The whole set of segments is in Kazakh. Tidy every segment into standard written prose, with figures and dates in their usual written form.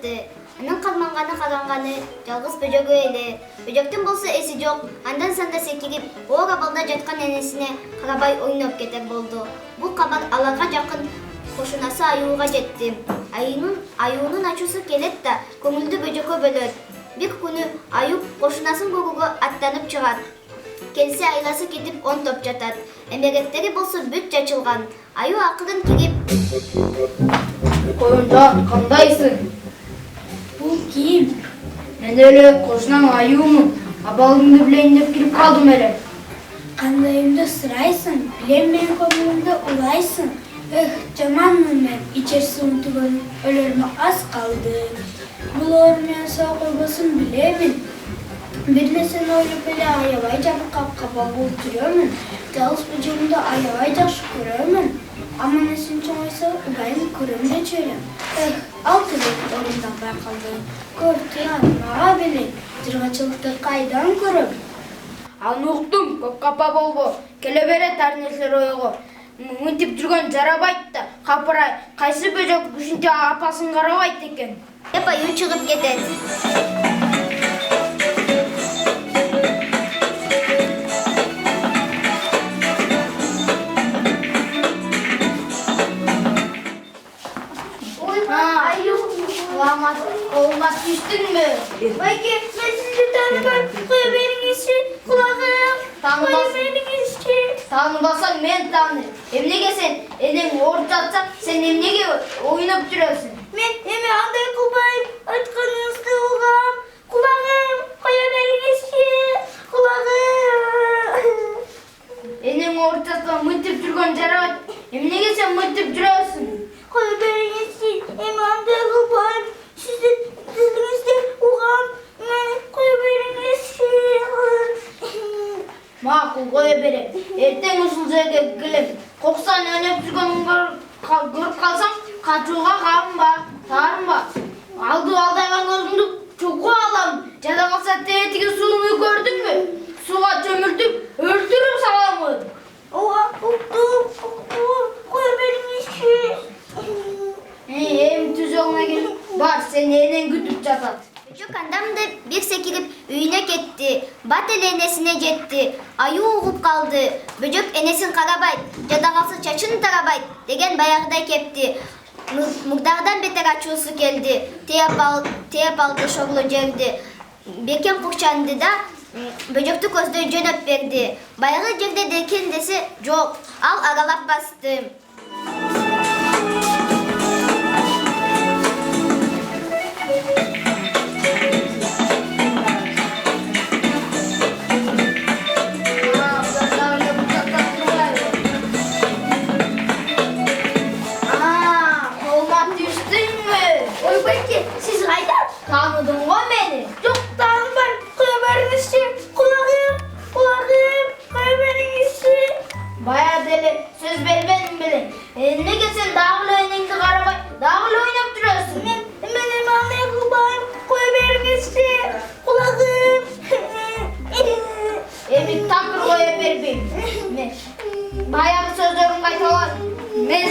жатты. Анын калманганы калганы жалгыз бөжөгү эле. Бөжөктүн болсо эси жок. Андан санда секирип, оор абалда жаткан энесине карабай ойноп кетер болду. Бул кабар аларга жакын кошунасы аюуга жетти. Аюунун ачуусу келет да көңүлдү бөжөккө бөлөт. Бир күнү аюу кошунасын көрүүгө аттанып чыгат. Келсе айласы кетип он топ жатат. Эмеректери болсо бүт чачылган. Аюу акырын кирип: Коюнжан, кандайсың? Бул ким? Мен эле кошунам аюумун. Абалыңды билейин деп кирип калдым эле. Кандайымды сурайсың? Билем менин көңүлүмдү улайсың. Жаманмын мен. Ичер суун түгөнүп өлөрүмө аз калды. Бул оору менен соо койбосун билемин. Бир нерсени ойлоп эле аябай жабыркап капа болуп жүрөмүн. Жалгыз бөжөгүмдү аябай жакшы көрөмүн. Аман эсим чоңойсо убайым көрөм дечү элем. Ал тилек орунданбай калды. Көп турат, мага белек. Жыргачылыкты кайдан көрөм? Аны уктум, көп капа болбо. Келе берет ар нерселер ойго. Мынтип жүргөн жарабайт да, капырай. Кайсы бөжөк ушинтип апасын карабайт экен? деп аюу чыгып кетет. Колума түштүңбү? Байке, мен сизди тааныбайм. Кое бериңизчи, кулагым. Кое бериңизчи. Тааныбасаң мен тааныйм. Эмнеге сен энең ооруп жатса, сен эмнеге ойноп жүрөсүң? Мен эме андай кылбайм. Айтканыңызды угам. Кулагым, кое бериңизчи. Кулагым. Энең ооруп жатса мынтип жүргөн жарабайт. Эмнеге сен мынтип жүрөсүң? Кое бериңизчи. Эме андай кылбайм. Сиздин тилиңизди угам. Мен кое бериңизчи. Макул, кое берем. Эртең ушул жерге келем. Коксан өнөп жүргөнүңдү көрүп калсаң, качууга кабынба, таарынба. Алдаган өзүңдү чогуу алам. Жада калса тетиги сууну көрдүңбү? Сууга чөмүлтүп өлтүрүп саламын. Ооба, уктум. Кое бериңизчи. Эми түзөңө кел. Бар, сен энең күтүп жатат. Бөжөк андамды бир секирип үйүнө кетти. Бат эле энесине жетти. Аюу угуп калды. Бөжөк энесин карабайт, жада калса чачын тарабайт деген баягыдай кепти. Мурдагыдан бетер ачуусу келди. Тээп алды шорлу жерди. Бекем курчанды да бөжөктү көздөй жөнөп берди. Баягы жерде декен десе жок. Ал аралап басты. Siz kayda? Tanıdın mı beni? Yok, tanımam. Kое бериңизчи. Кулагым. Кое бериңизчи. Baya deli söz vermedim bile. Neге sen dağlı önünde karabay, dağlı oynap duruyorsun. Men эме андай кылбайм. Кое бериңизчи. Кулагым. Emi takır koya berbeyim. Bayağı sözlerim kaytalar. Ben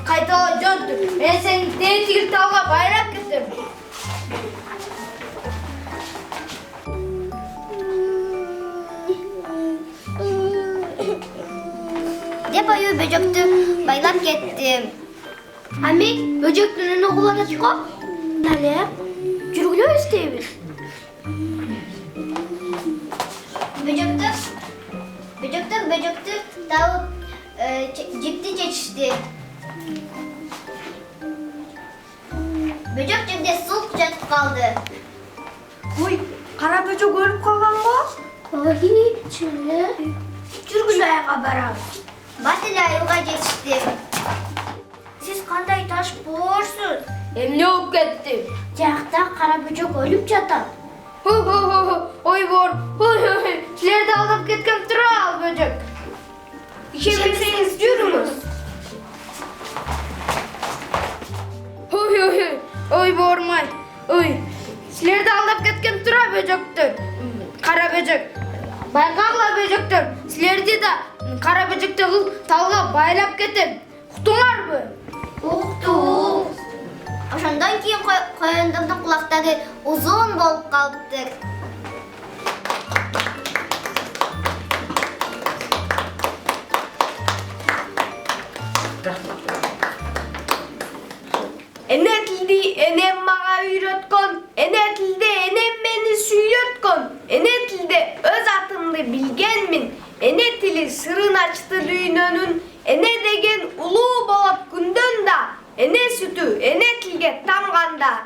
kaytalar döndüm. Ben senin tetikil tavla bayrak gittim. Деп аюу бөжөктү байлап кетти. Ами, бөжөктүн өнү куланычко. Нале, жүргүлө istейбиз. Бөжөктү табып жипти чечишти. Бөжөк жерде сулк жатып калды. Ой, кара бөжөк өлүп калганго? Ой, жүргүлө айга барабыз. Бат эле аюуга жетишти. Сиз кандай таш боорсуз? Emne olup gitti? Жакта кара бөжөк өлүп жатат. Oy bor, oy. Sizler de alıp ketken al böcek. İşebilirseniz yürümüz. Oy bormay. Oy. Sizler de alıp ketken böcektir. Kara böcek. Baykallar böcektir. Sizlerdi de kara böcekte talga baylap ketin. Kutular mı? Уктум. Ошондон кийин коёндордун кулактары узун болуп калыптыр. Ene tildi enem mağa üyretkon, ene tilde enem beni süyretkon, ene tilde öz atımdı bilgenmin, ene tili sırrın açtı düğünönün, ene degen ulu bolop gündön da, ene sütü ene tilge tamganda.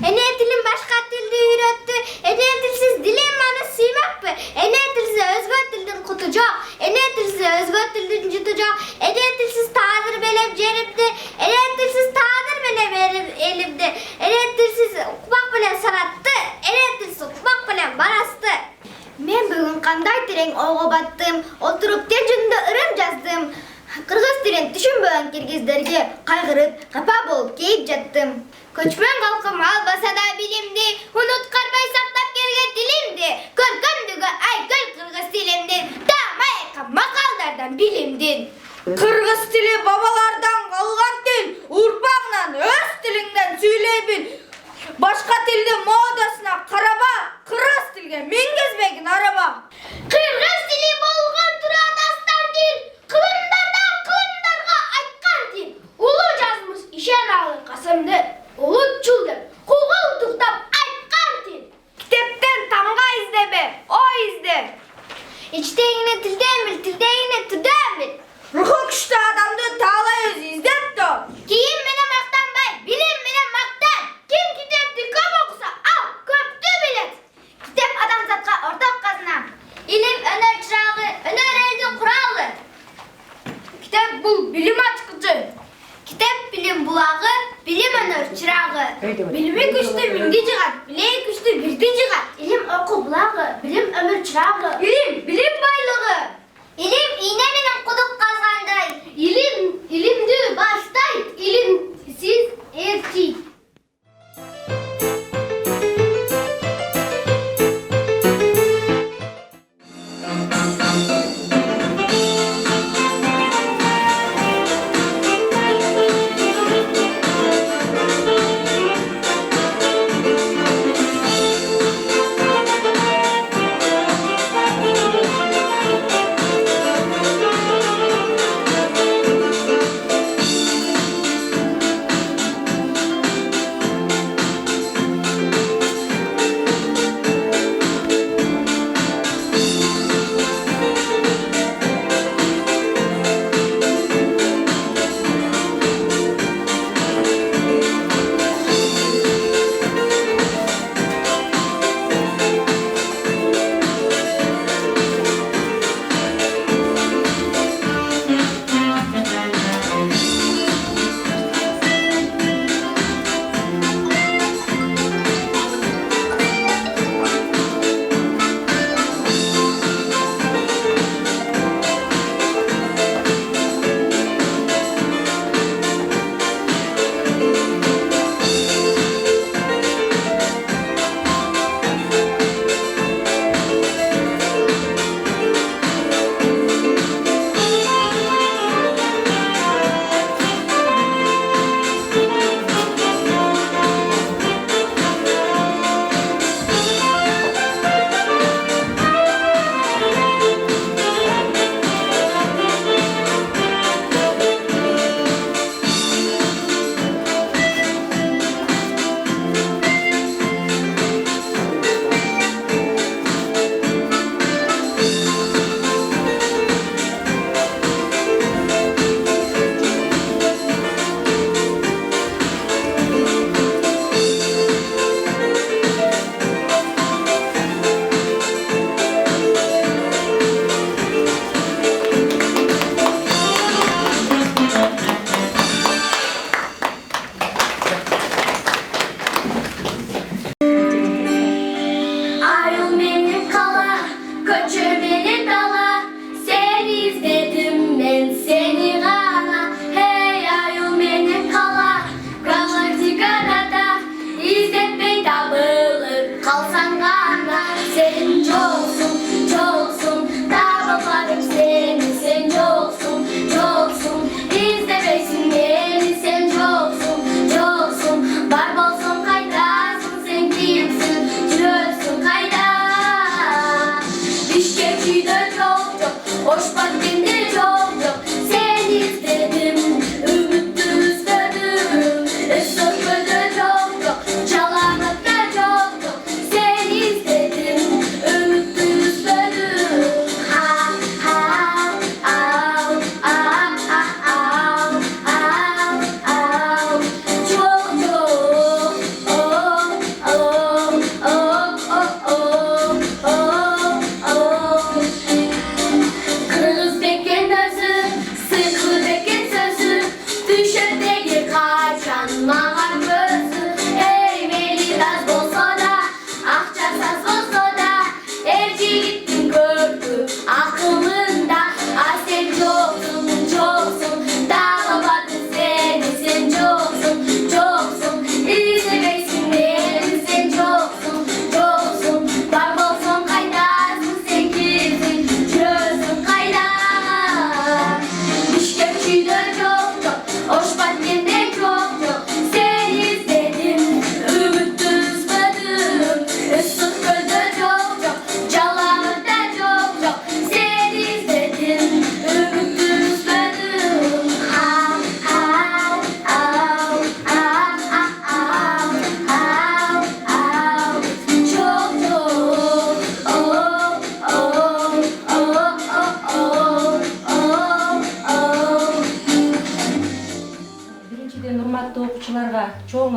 Ene tilim başka tilde öğretti. Ene tilsiz dilim bana sığmakpı. Ene tilsiz özgür tilden kutacak. Ene tilsiz özgür tilden jutacak. Ene tilsiz tadır belep ceripti. Ene tilsiz tadır belep elimdi. Ene tilsiz okumak bilen sanattı. Ene tilsiz okumak bilen barastı. Men bugün kanday tiren oğu battım. Oturup tecründe ırım yazdım. Kırgız tilen düşünböğün kirgizlerge kaygırıp kapa bolup keyip jattım. Көчмөн калкым албаса да билимди, уnutkarbay сактап келген тилимди. Көргөндүгү айгөл кыргыз тилимдин, тамайка макалдардан билимдин. Kırgız tili babalardan kalgan til, urpağından öz tilinden söyley bil. Başka tilde modasına karaba, kırgız tilge mingizmegin araba. Кыргыз тили болгон тура дастан тил, кылымдардан кылымдарга айткан тил. Улуу жазмыш ишен алыр касымды. Улутчул деп, кулга утуктап айткан тил. Kitapten tamga izleme, o izle. İçteyine tilden bil, tildenine türden bil. Ruhu güçlü adamdı tağlay özü izlet de. Kiyim mene maktanbay, bilim mene maktan. Kim kitapti köp okusa al, köptü bilet. Kitap adamzatqa ortak kazına. İlim öner çırağı, öner eldi kuralı. Kitap bul, bilim açkıcı. Kitap bilim bulağı, bilim öner çırağı. Bilimi güçlü bilgi ciğat, bileği güçlü bilgi ciğat. İlim oku bulağı, bilim ömür çırağı. İlim, bilim baylığı. İlim iğne menen kuduk kazanday. İlimdi baştay, ilimsiz erçi.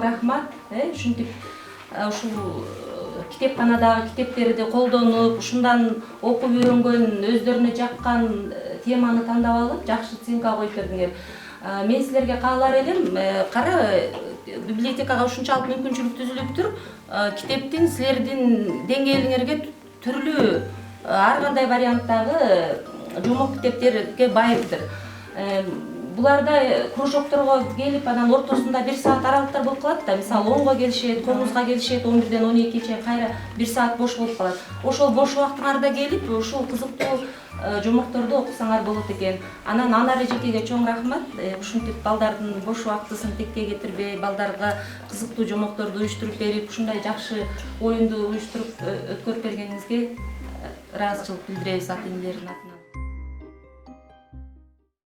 рахмат. Ушинтип ушул китепканадагы китептерди колдонуп, ушундан окуп үйрөнгөн, өздөрүнө жаккан теманы тандап алып, жакшы оценка коюп бердиңер. Мен силерге каалар элем, кара библиотекага ушунчалык мүмкүнчүлүк түзүлүптүр. Китептин силердин деңгээлиңерге түрлүү ар кандай варианттагы жомок китептерге байыптыр. Буларда кружокторго келип, анан ортосунда 1 саат аралыктар болуп калат да. Мисалы 10го келишет, 9га келишет, 11ден 12ге чейин кайра 1 саат бош болуп калат. Ошол бош убактыңарда келип, ушул кызыктуу жомокторду окусаңар болот экен. Анан Анар эжекеге чоң рахмат. Ушинтип балдардын бош убактысын текке кетирбей, балдарга кызыктуу жомокторду уюштуруп берип, ушундай жакшы оюнду уюштуруп өткөрүп бергениңизге ыраазычылык билдиребиз ата-энелердин атынан.